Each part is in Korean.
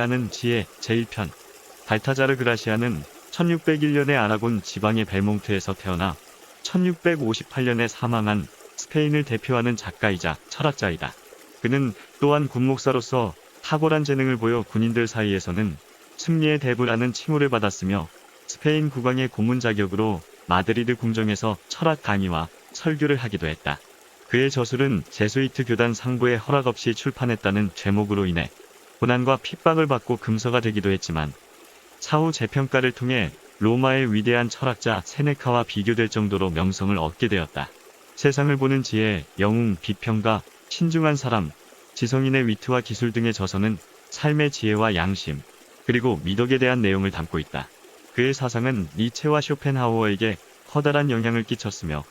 위대하는 지혜 제1편. 발타자르 그라시아는 1601년에 아라곤 지방의 벨몽트에서 태어나 1658년에 사망한 스페인을 대표하는 작가이자 철학자이다. 그는 또한 군목사로서 탁월한 재능을 보여 군인들 사이에서는 승리의 대부라는 칭호를 받았으며 스페인 국왕의 고문 자격으로 마드리드 궁정에서 철학 강의와 설교를 하기도 했다. 그의 저술은 제수이트 교단 상부의 허락 없이 출판했다는 죄목으로 인해 고난과 핍박을 받고 금서가 되기도 했지만 사후 재평가를 통해 로마의 위대한 철학자 세네카와 비교될 정도로 명성을 얻게 되었다. 세상을 보는 지혜, 영웅, 비평가, 신중한 사람, 지성인의 위트와 기술 등의 저서는 삶의 지혜와 양심, 그리고 미덕에 대한 내용을 담고 있다. 그의 사상은 니체와 쇼펜하우어에게 커다란 영향을 끼쳤으며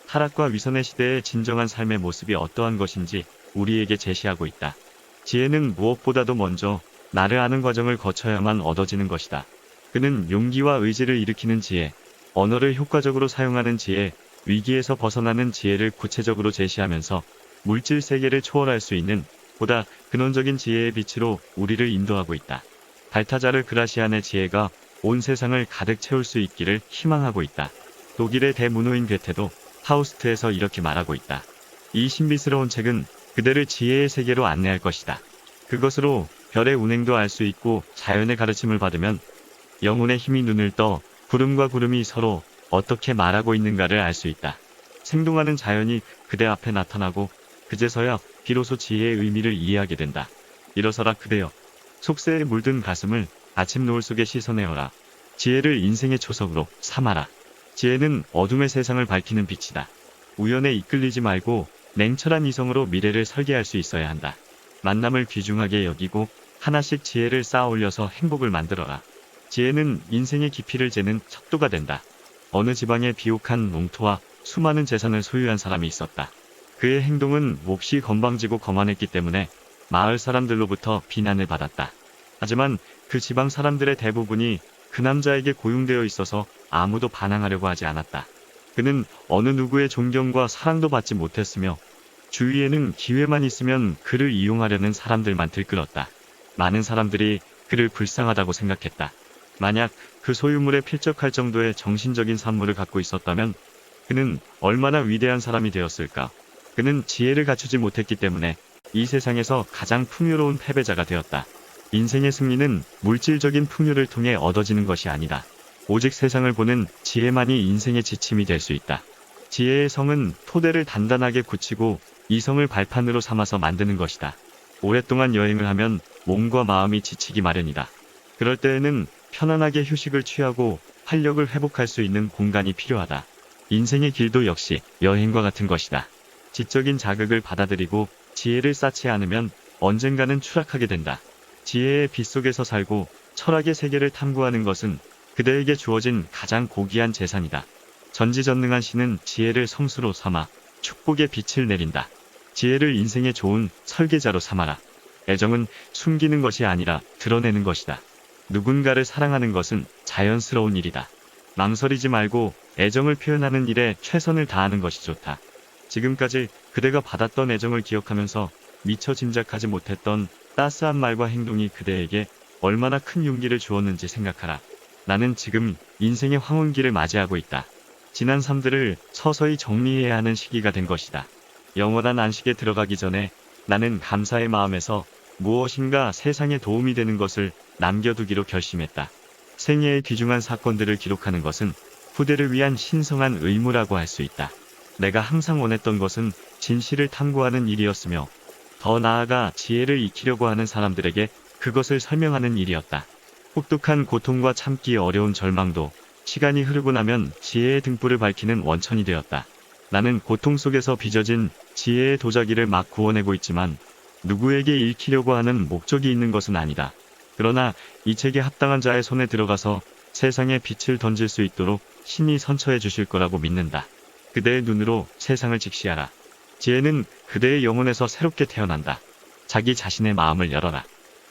타락과 위선의 시대의 진정한 삶의 모습이 어떠한 것인지 우리에게 제시하고 있다. 지혜는 무엇보다도 먼저 나를 아는 과정을 거쳐야만 얻어지는 것이다. 그는 용기와 의지를 일으키는 지혜, 언어를 효과적으로 사용하는 지혜, 위기에서 벗어나는 지혜를 구체적으로 제시하면서 물질 세계를 초월할 수 있는 보다 근원적인 지혜의 빛으로 우리를 인도하고 있다. 발타자르 그라시안의 지혜가 온 세상을 가득 채울 수 있기를 희망하고 있다. 독일의 대문호인 괴테도 파우스트에서 이렇게 말하고 있다. 이 신비스러운 책은 그대를 지혜의 세계로 안내할 것이다. 그것으로 별의 운행도 알 수 있고 자연의 가르침을 받으면 영혼의 힘이 눈을 떠 구름과 구름이 서로 어떻게 말하고 있는가를 알 수 있다. 생동하는 자연이 그대 앞에 나타나고 그제서야 비로소 지혜의 의미를 이해하게 된다. 일어서라 그대여. 속세에 물든 가슴을 아침 노을 속에 씻어내어라. 지혜를 인생의 초석으로 삼아라. 지혜는 어둠의 세상을 밝히는 빛이다. 우연에 이끌리지 말고 냉철한 이성으로 미래를 설계할 수 있어야 한다. 만남을 귀중하게 여기고 하나씩 지혜를 쌓아 올려서 행복을 만들어라. 지혜는 인생의 깊이를 재는 척도가 된다. 어느 지방에 비옥한 농토와 수많은 재산을 소유한 사람이 있었다. 그의 행동은 몹시 건방지고 거만했기 때문에 마을 사람들로부터 비난을 받았다. 하지만 그 지방 사람들의 대부분이 그 남자에게 고용되어 있어서 아무도 반항하려고 하지 않았다. 그는 어느 누구의 존경과 사랑도 받지 못했으며 주위에는 기회만 있으면 그를 이용하려는 사람들만 들끓었다. 많은 사람들이 그를 불쌍하다고 생각했다. 만약 그 소유물에 필적할 정도의 정신적인 산물을 갖고 있었다면 그는 얼마나 위대한 사람이 되었을까. 그는 지혜를 갖추지 못했기 때문에 이 세상에서 가장 풍요로운 패배자가 되었다. 인생의 승리는 물질적인 풍요를 통해 얻어지는 것이 아니다. 오직 세상을 보는 지혜만이 인생의 지침이 될 수 있다. 지혜의 성은 토대를 단단하게 굳히고 이성을 발판으로 삼아서 만드는 것이다. 오랫동안 여행을 하면 몸과 마음이 지치기 마련이다. 그럴 때에는 편안하게 휴식을 취하고 활력을 회복할 수 있는 공간이 필요하다. 인생의 길도 역시 여행과 같은 것이다. 지적인 자극을 받아들이고 지혜를 쌓지 않으면 언젠가는 추락하게 된다. 지혜의 빛 속에서 살고 철학의 세계를 탐구하는 것은 그대에게 주어진 가장 고귀한 재산이다. 전지전능한 신은 지혜를 성수로 삼아 축복의 빛을 내린다. 지혜를 인생의 좋은 설계자로 삼아라. 애정은 숨기는 것이 아니라 드러내는 것이다. 누군가를 사랑하는 것은 자연스러운 일이다. 망설이지 말고 애정을 표현하는 일에 최선을 다하는 것이 좋다. 지금까지 그대가 받았던 애정을 기억하면서 미처 짐작하지 못했던 따스한 말과 행동이 그대에게 얼마나 큰 용기를 주었는지 생각하라. 나는 지금 인생의 황혼기를 맞이하고 있다. 지난 삶들을 서서히 정리해야 하는 시기가 된 것이다. 영원한 안식에 들어가기 전에 나는 감사의 마음에서 무엇인가 세상에 도움이 되는 것을 남겨두기로 결심했다. 생애의 귀중한 사건들을 기록하는 것은 후대를 위한 신성한 의무라고 할 수 있다. 내가 항상 원했던 것은 진실을 탐구하는 일이었으며 더 나아가 지혜를 익히려고 하는 사람들에게 그것을 설명하는 일이었다. 혹독한 고통과 참기 어려운 절망도 시간이 흐르고 나면 지혜의 등불을 밝히는 원천이 되었다. 나는 고통 속에서 빚어진 지혜의 도자기를 막 구워내고 있지만 누구에게 읽히려고 하는 목적이 있는 것은 아니다. 그러나 이 책이 합당한 자의 손에 들어가서 세상에 빛을 던질 수 있도록 신이 선처해 주실 거라고 믿는다. 그대의 눈으로 세상을 직시하라. 지혜는 그대의 영혼에서 새롭게 태어난다. 자기 자신의 마음을 열어라.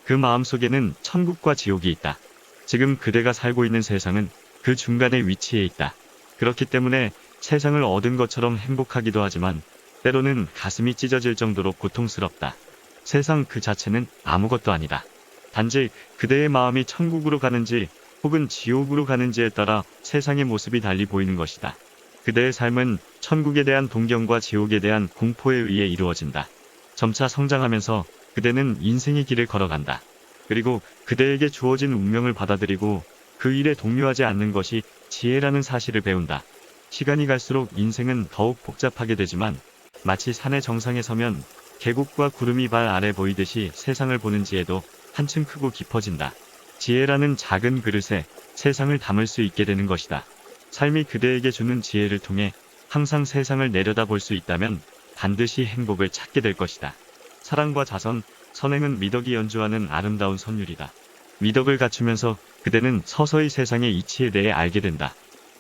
그 마음 속에는 천국과 지옥이 있다. 지금 그대가 살고 있는 세상은 그 중간에 위치해 있다. 그렇기 때문에 세상을 얻은 것처럼 행복하기도 하지만 때로는 가슴이 찢어질 정도로 고통스럽다. 세상 그 자체는 아무것도 아니다. 단지 그대의 마음이 천국으로 가는지 혹은 지옥으로 가는지에 따라 세상의 모습이 달리 보이는 것이다. 그대의 삶은 천국에 대한 동경과 지옥에 대한 공포에 의해 이루어진다. 점차 성장하면서 그대는 인생의 길을 걸어간다. 그리고 그대에게 주어진 운명을 받아들이고 그 일에 동요하지 않는 것이 지혜라는 사실을 배운다. 시간이 갈수록 인생은 더욱 복잡하게 되지만 마치 산의 정상에 서면 계곡과 구름이 발 아래 보이듯이 세상을 보는 지혜도 한층 크고 깊어진다. 지혜라는 작은 그릇에 세상을 담을 수 있게 되는 것이다. 삶이 그대에게 주는 지혜를 통해 항상 세상을 내려다볼 수 있다면 반드시 행복을 찾게 될 것이다. 사랑과 자선, 선행은 미덕이 연주하는 아름다운 선율이다. 미덕을 갖추면서 그대는 서서히 세상의 이치에 대해 알게 된다.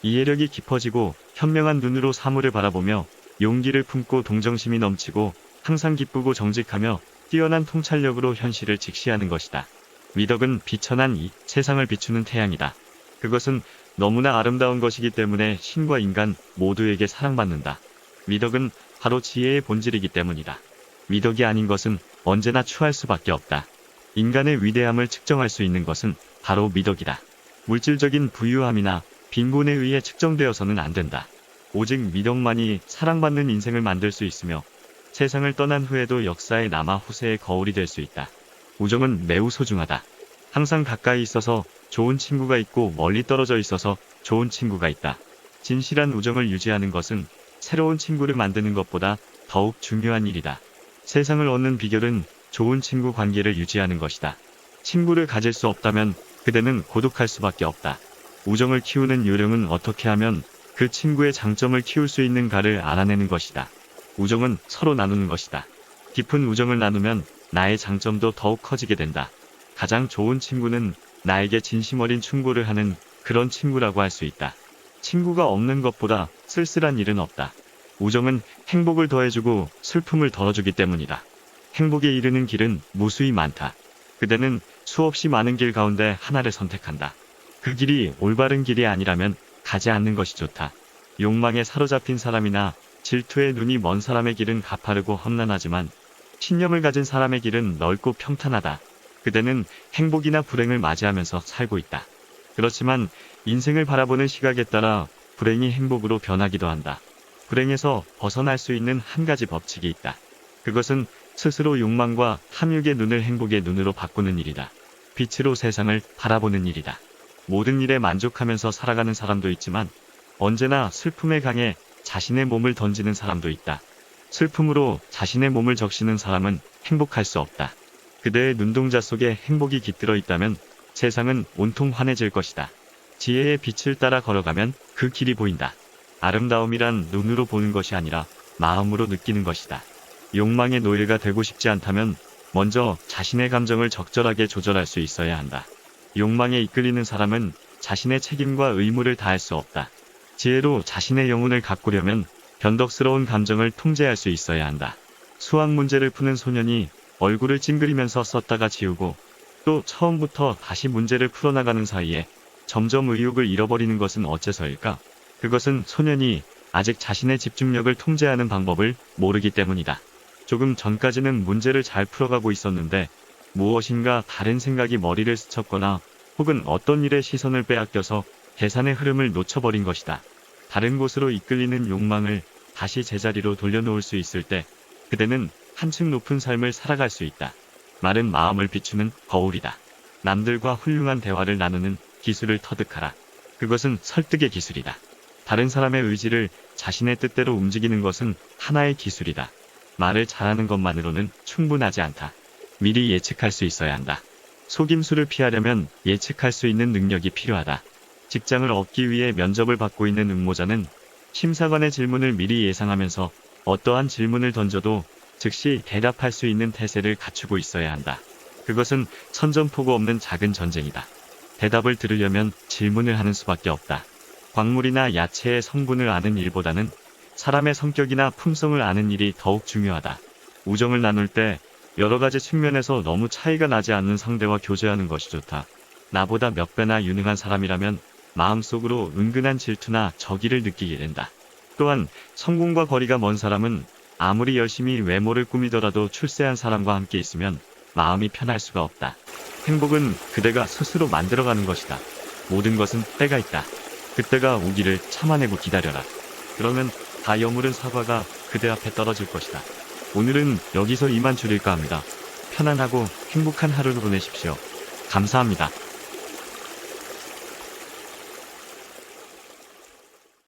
이해력이 깊어지고 현명한 눈으로 사물을 바라보며 용기를 품고 동정심이 넘치고 항상 기쁘고 정직하며 뛰어난 통찰력으로 현실을 직시하는 것이다. 미덕은 비천한 이 세상을 비추는 태양이다. 그것은 너무나 아름다운 것이기 때문에 신과 인간 모두에게 사랑받는다. 미덕은 바로 지혜의 본질이기 때문이다. 미덕이 아닌 것은 언제나 추할 수밖에 없다. 인간의 위대함을 측정할 수 있는 것은 바로 미덕이다. 물질적인 부유함이나 빈곤에 의해 측정되어서는 안 된다. 오직 미덕만이 사랑받는 인생을 만들 수 있으며 세상을 떠난 후에도 역사에 남아 후세의 거울이 될 수 있다. 우정은 매우 소중하다. 항상 가까이 있어서 좋은 친구가 있고 멀리 떨어져 있어서 좋은 친구가 있다. 진실한 우정을 유지하는 것은 새로운 친구를 만드는 것보다 더욱 중요한 일이다. 세상을 얻는 비결은 좋은 친구 관계를 유지하는 것이다. 친구를 가질 수 없다면 그대는 고독할 수밖에 없다. 우정을 키우는 요령은 어떻게 하면 그 친구의 장점을 키울 수 있는가를 알아내는 것이다. 우정은 서로 나누는 것이다. 깊은 우정을 나누면 나의 장점도 더욱 커지게 된다. 가장 좋은 친구는 나에게 진심 어린 충고를 하는 그런 친구라고 할 수 있다. 친구가 없는 것보다 쓸쓸한 일은 없다. 우정은 행복을 더해주고 슬픔을 덜어주기 때문이다. 행복에 이르는 길은 무수히 많다. 그대는 수없이 많은 길 가운데 하나를 선택한다. 그 길이 올바른 길이 아니라면 가지 않는 것이 좋다. 욕망에 사로잡힌 사람이나 질투에 눈이 먼 사람의 길은 가파르고 험난하지만 신념을 가진 사람의 길은 넓고 평탄하다. 그대는 행복이나 불행을 맞이하면서 살고 있다. 그렇지만 인생을 바라보는 시각에 따라 불행이 행복으로 변하기도 한다. 불행에서 벗어날 수 있는 한 가지 법칙이 있다. 그것은 스스로 욕망과 탐욕의 눈을 행복의 눈으로 바꾸는 일이다. 빛으로 세상을 바라보는 일이다. 모든 일에 만족하면서 살아가는 사람도 있지만 언제나 슬픔에 강해 자신의 몸을 던지는 사람도 있다. 슬픔으로 자신의 몸을 적시는 사람은 행복할 수 없다. 그대의 눈동자 속에 행복이 깃들어 있다면 세상은 온통 환해질 것이다. 지혜의 빛을 따라 걸어가면 그 길이 보인다. 아름다움이란 눈으로 보는 것이 아니라 마음으로 느끼는 것이다. 욕망의 노예가 되고 싶지 않다면 먼저 자신의 감정을 적절하게 조절할 수 있어야 한다. 욕망에 이끌리는 사람은 자신의 책임과 의무를 다할 수 없다. 지혜로 자신의 영혼을 가꾸려면 변덕스러운 감정을 통제할 수 있어야 한다. 수학 문제를 푸는 소년이 얼굴을 찡그리면서 썼다가 지우고 또 처음부터 다시 문제를 풀어나가는 사이에 점점 의욕을 잃어버리는 것은 어째서일까? 그것은 소년이 아직 자신의 집중력을 통제하는 방법을 모르기 때문이다. 조금 전까지는 문제를 잘 풀어가고 있었는데 무엇인가 다른 생각이 머리를 스쳤거나 혹은 어떤 일에 시선을 빼앗겨서 계산의 흐름을 놓쳐버린 것이다. 다른 곳으로 이끌리는 욕망을 다시 제자리로 돌려놓을 수 있을 때 그대는 한층 높은 삶을 살아갈 수 있다. 마른 마음을 비추는 거울이다. 남들과 훌륭한 대화를 나누는 기술을 터득하라. 그것은 설득의 기술이다. 다른 사람의 의지를 자신의 뜻대로 움직이는 것은 하나의 기술이다. 말을 잘하는 것만으로는 충분하지 않다. 미리 예측할 수 있어야 한다. 속임수를 피하려면 예측할 수 있는 능력이 필요하다. 직장을 얻기 위해 면접을 받고 있는 응모자는 심사관의 질문을 미리 예상하면서 어떠한 질문을 던져도 즉시 대답할 수 있는 태세를 갖추고 있어야 한다. 그것은 선전포고 없는 작은 전쟁이다. 대답을 들으려면 질문을 하는 수밖에 없다. 광물이나 야채의 성분을 아는 일보다는 사람의 성격이나 품성을 아는 일이 더욱 중요하다. 우정을 나눌 때 여러 가지 측면에서 너무 차이가 나지 않는 상대와 교제하는 것이 좋다. 나보다 몇 배나 유능한 사람이라면 마음속으로 은근한 질투나 적의를 느끼게 된다. 또한 성공과 거리가 먼 사람은 아무리 열심히 외모를 꾸미더라도 출세한 사람과 함께 있으면 마음이 편할 수가 없다. 행복은 그대가 스스로 만들어가는 것이다. 모든 것은 때가 있다. 그때가 오기를 참아내고 기다려라. 그러면 다 여물은 사과가 그대 앞에 떨어질 것이다. 오늘은 여기서 이만 줄일까 합니다. 편안하고 행복한 하루를 보내십시오. 감사합니다.